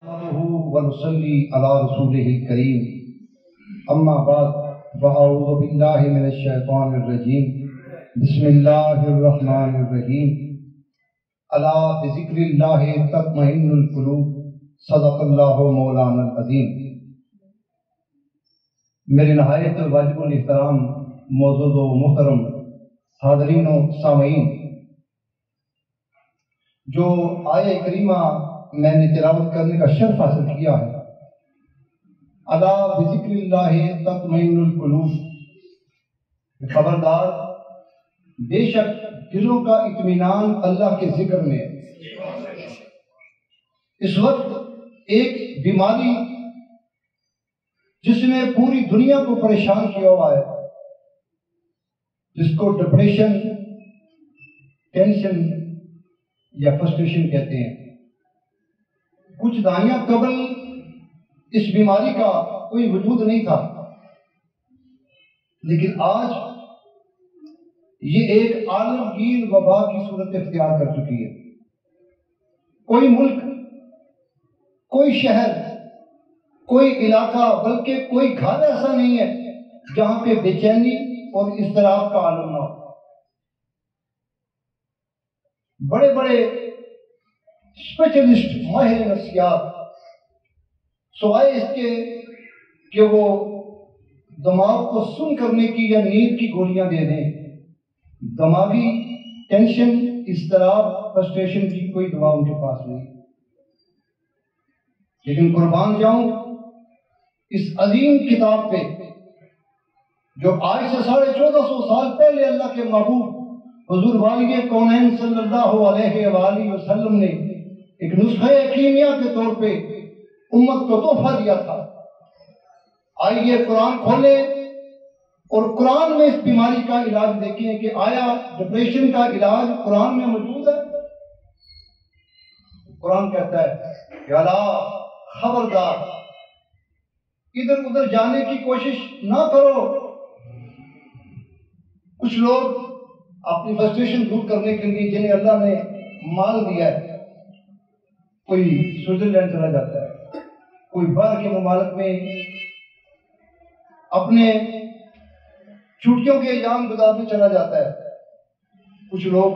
ونصلي على رسوله الكريم اما بعد فاعوذ بالله من الشيطان الرجيم بسم الله الرحمن الرحيم الا بذكر الله تطمئن القلوب صدق اللہ مولانا العظیم۔ میرے نہایت واجب الاحترام معزز و محترم حاضرین و سامعین، جو آیہ کریمہ میں نے تلاوت کرنے کا شرف حاصل کیا ہے، الا بذکر اللہ تطمئن القلوب، خبردار بے شک دلوں کا اطمینان اللہ کے ذکر میں ہے۔ اس وقت ایک بیماری جس نے پوری دنیا کو پریشان کیا ہوا ہے، جس کو ڈپریشن، ٹینشن یا فرسٹریشن کہتے ہیں۔ کچھ دہائیاں قبل اس بیماری کا کوئی وجود نہیں تھا، لیکن آج یہ ایک عالمگیر وبا کی صورت اختیار کر چکی ہے۔ کوئی ملک، کوئی شہر، کوئی علاقہ، بلکہ کوئی گھر ایسا نہیں ہے جہاں پہ بے چینی اور اضطراب کا عالم نہ ہو۔ بڑے بڑے اسپیشلسٹ، ماہر نفسیات، سوائے اس کے کہ وہ دماغ کو سن کرنے کی یا نیند کی گولیاں دے دیں، دماغی ٹینشن، اضطراب، فرسٹریشن کی کوئی دوا ان کے پاس نہیں۔ لیکن قربان جاؤں اس عظیم کتاب پہ جو آج سے 1450 سال پہلے اللہ کے محبوب حضور والد کونین صلی اللہ علیہ وآلہ وسلم نے ایک نسخہ کیمیا کے طور پہ امت کو تحفہ دیا تھا۔ آئیے قرآن کھولیں اور قرآن میں اس بیماری کا علاج دیکھیں کہ آیا ڈپریشن کا علاج قرآن میں موجود ہے۔ قرآن کہتا ہے کہ الا خبردار، ادھر ادھر جانے کی کوشش نہ کرو۔ کچھ لوگ اپنی فرسٹریشن دور کرنے کے لیے جنہیں اللہ نے مال دیا ہے، کوئی سوئٹزرلینڈ چلا جاتا ہے، کوئی باہر کے ممالک میں اپنے چھٹیوں کے ایام گزارنے چلا جاتا ہے۔ کچھ لوگ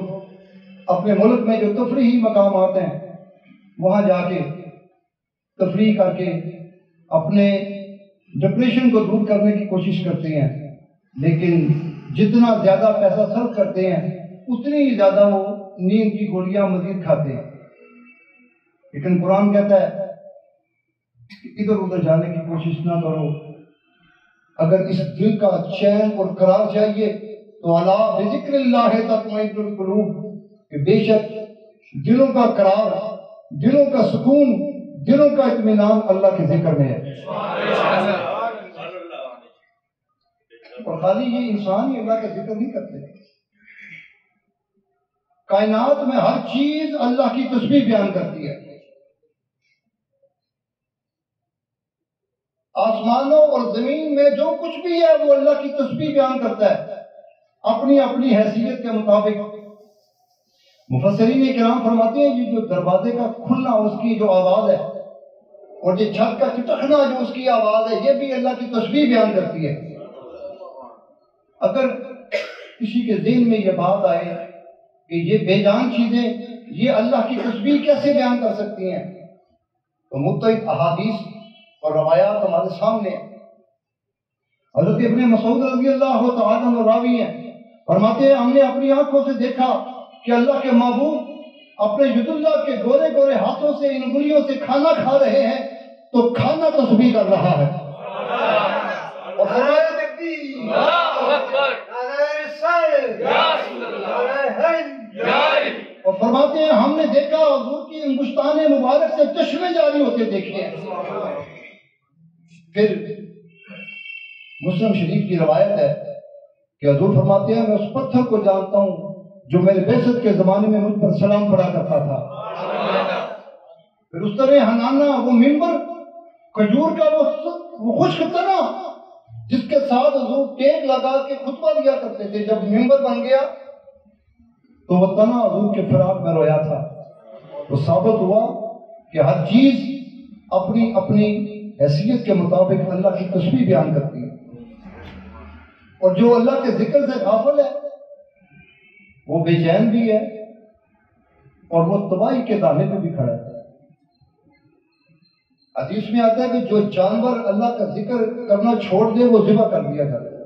اپنے ملک میں جو تفریحی مقامات ہیں وہاں جا کے تفریح کر کے اپنے ڈپریشن کو دور کرنے کی کوشش کرتے ہیں، لیکن جتنا زیادہ پیسہ صرف کرتے ہیں اتنی ہی زیادہ وہ نیند کی گولیاں مزید کھاتے ہیں۔ لیکن قرآن کہتا ہے کہ ادھر ادھر جانے کی کوشش نہ کرو۔ اگر اس دل کا چین اور قرار چاہیے تو الا بذکر اللہ تطمئن القلوب، کہ بے شک دلوں کا قرار، دلوں کا سکون، دلوں کا اطمینان اللہ کے ذکر میں ہے۔ اور خالی یہ انسان ہی اللہ کا ذکر نہیں کرتے، کائنات میں ہر چیز اللہ کی تسبیح بیان کرتی ہے۔ آسمانوں اور زمین میں جو کچھ بھی ہے وہ اللہ کی تسبیح بیان کرتا ہے اپنی اپنی حیثیت کے مطابق۔ مفسرین کرام فرماتے ہیں یہ جو دروازے کا کھلنا اس کی جو آواز ہے اور یہ چھت کا چٹکنا جو اس کی آواز ہے، یہ بھی اللہ کی تسبیح بیان کرتی ہے۔ اگر کسی کے ذہن میں یہ بات آئے کہ یہ بے جان چیزیں یہ اللہ کی تسبیح کیسے بیان کر سکتی ہیں، تو متعدد احادیث اور روایات ہمارے سامنے ہیں۔ حضرت ابن مسعود رضی اللہ تعالیٰ عنہ راوی ہیں، فرماتے ہیں ہم نے اپنی آنکھوں سے دیکھا کہ اللہ کے محبوب اپنے ید اللہ کے گورے گورے ہاتھوں سے ان انگلیوں سے کھانا کھا رہے ہیں تو کھانا تسبیح کر رہا ہے۔ اور فرمایا اور فرماتے ہیں ہم نے دیکھا حضور کی انگشتان مبارک سے چشمے جاری ہوتے دیکھے ہیں۔ پھر مسلم شریف کی روایت ہے کہ حضور فرماتے ہیں میں اس پتھر کو جانتا ہوں جو میرے بعثت کے زمانے میں مجھ پر سلام پڑا کرتا تھا۔ پھر اس طرح حنانہ، وہ ممبر کھجور کا وہ خشک تنا جس کے ساتھ حضور ٹیک لگا کے خطبہ دیا کرتے تھے، جب ممبر بن گیا تو وہ تنا حضور کے فراق میں رویا تھا۔ تو ثابت ہوا کہ ہر چیز اپنی اپنی حیثیت کے مطابق اللہ کی تسبیح بیان کرتی ہے، اور جو اللہ کے ذکر سے غافل ہے وہ بے چین بھی ہے اور وہ تباہی کے دانے پہ بھی کھڑا ہے۔ حدیث میں آتا ہے کہ جو جانور اللہ کا ذکر کرنا چھوڑ دے وہ ذبح کر دیا جاتا ہے۔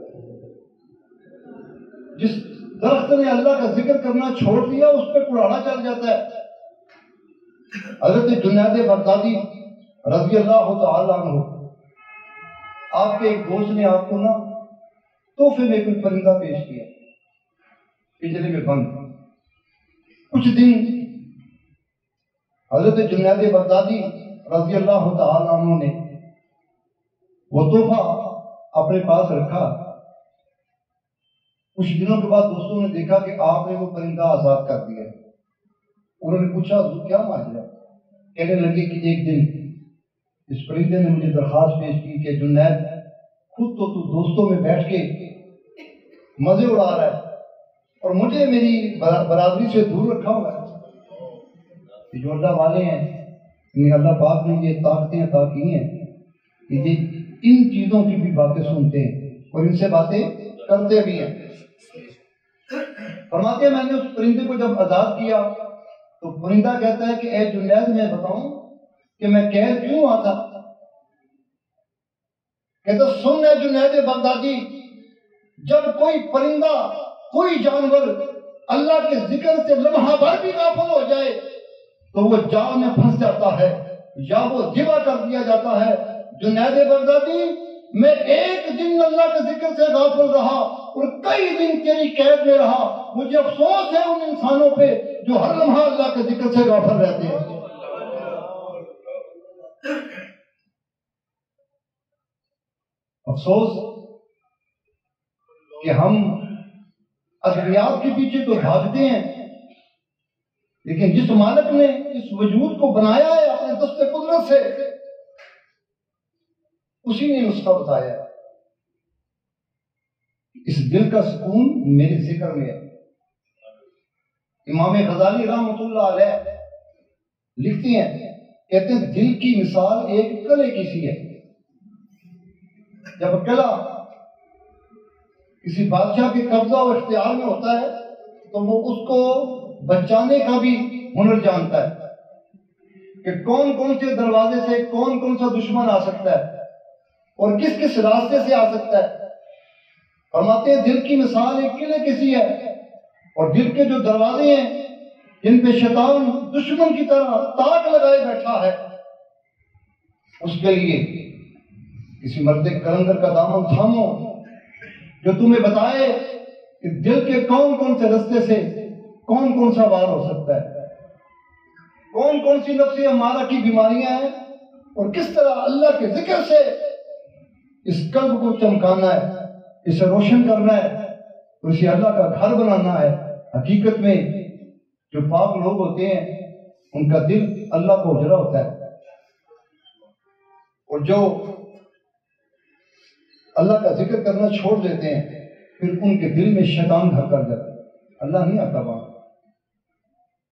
جس درخت نے اللہ کا ذکر کرنا چھوڑ دیا اس پہ کڑانا چل جاتا ہے۔ حضرت جنید بغدادی رضی اللہ تعالی عنہ، آپ کے ایک دوست نے آپ کو نا تحفے میں کوئی پرندہ پیش کیا، پنجرے میں بند۔ کچھ دن حضرت جنید بغدادی رضی اللہ تعالی عنہ نے وہ تحفہ اپنے پاس رکھا۔ کچھ دنوں کے بعد دوستوں نے دیکھا کہ آپ نے وہ پرندہ آزاد کر دیا۔ انہوں نے پوچھا حضور کیا ماجرا؟ کہنے لگے کہ ایک دن اس پرندے نے مجھے درخواست پیش کی کہ جنید خود تو دوستوں میں بیٹھ کے مزے اڑا رہا ہے اور مجھے میری برادری سے دور رکھا ہوا ہے۔ یہ جو اللہ والے ہیں، اللہ پاک نے یہ طاقتیں عطا کی ہیں کہ یہ ان چیزوں کی بھی باتیں سنتے ہیں اور ان سے باتیں کرتے بھی ہیں۔ فرماتے ہیں میں نے اس پرندے کو جب آزاد کیا تو پرندہ کہتا ہے کہ اے جنید میں بتاؤں کہ میں قید کیوں ہوا تھا؟ کہتا سن اے جنید بغدادی، جب کوئی پرندہ کوئی جانور اللہ کے ذکر سے لمحہ بھر بھی غافل ہو جائے تو وہ جال میں پھنس جاتا ہے یا وہ ذبح کر دیا جاتا ہے۔ جنید بغدادی میں ایک دن اللہ کے ذکر سے غافل رہا اور کئی دن تیری قید میں رہا، مجھے افسوس ہے ان انسانوں پہ جو ہر لمحہ اللہ کے ذکر سے غافل رہتے ہیں۔ افسوس کہ ہم ادویات کے پیچھے تو بھاگتے ہیں، لیکن جس مالک نے اس وجود کو بنایا ہے اپنے دست قدرت سے، اسی نے نسخہ بتایا ہے۔ اس دل کا سکون میرے ذکر میں ہے۔ امام غزالی رحمۃ اللہ علیہ لکھتے ہیں، کہتے ہیں دل کی مثال ایک کلے کی سی ہے۔ جب کلا کسی بادشاہ کے قبضہ و اختیار میں ہوتا ہے تو وہ اس کو بچانے کا بھی ہنر جانتا ہے کہ کون کون سے دروازے سے کون کون سا دشمن آ سکتا ہے اور کس کس راستے سے آ سکتا ہے۔ فرماتے ہیں دل کی مثال ایک قلعے کی سی ہے، اور دل کے جو دروازے ہیں جن پہ شیطان دشمن کی طرح تاک لگائے بیٹھا ہے، اس کے لیے کسی مرد کلندر کا دامن تھامو جو تمہیں بتائے کہ دل کے کون کون سے رستے سے کون کون سا وار ہو سکتا ہے، کون کون سی نفس امارہ کی بیماریاں ہیں، اور کس طرح اللہ کے ذکر سے اس قلب کو چمکانا ہے، اسے روشن کرنا ہے اور اسے اللہ کا گھر بنانا ہے۔ حقیقت میں جو پاک لوگ ہوتے ہیں ان کا دل اللہ کا حجرہ ہوتا ہے، اور جو اللہ کا ذکر کرنا چھوڑ دیتے ہیں پھر ان کے دل میں شیطان گھر کر جاتا ہے۔ اللہ نہیں آتا وہاں۔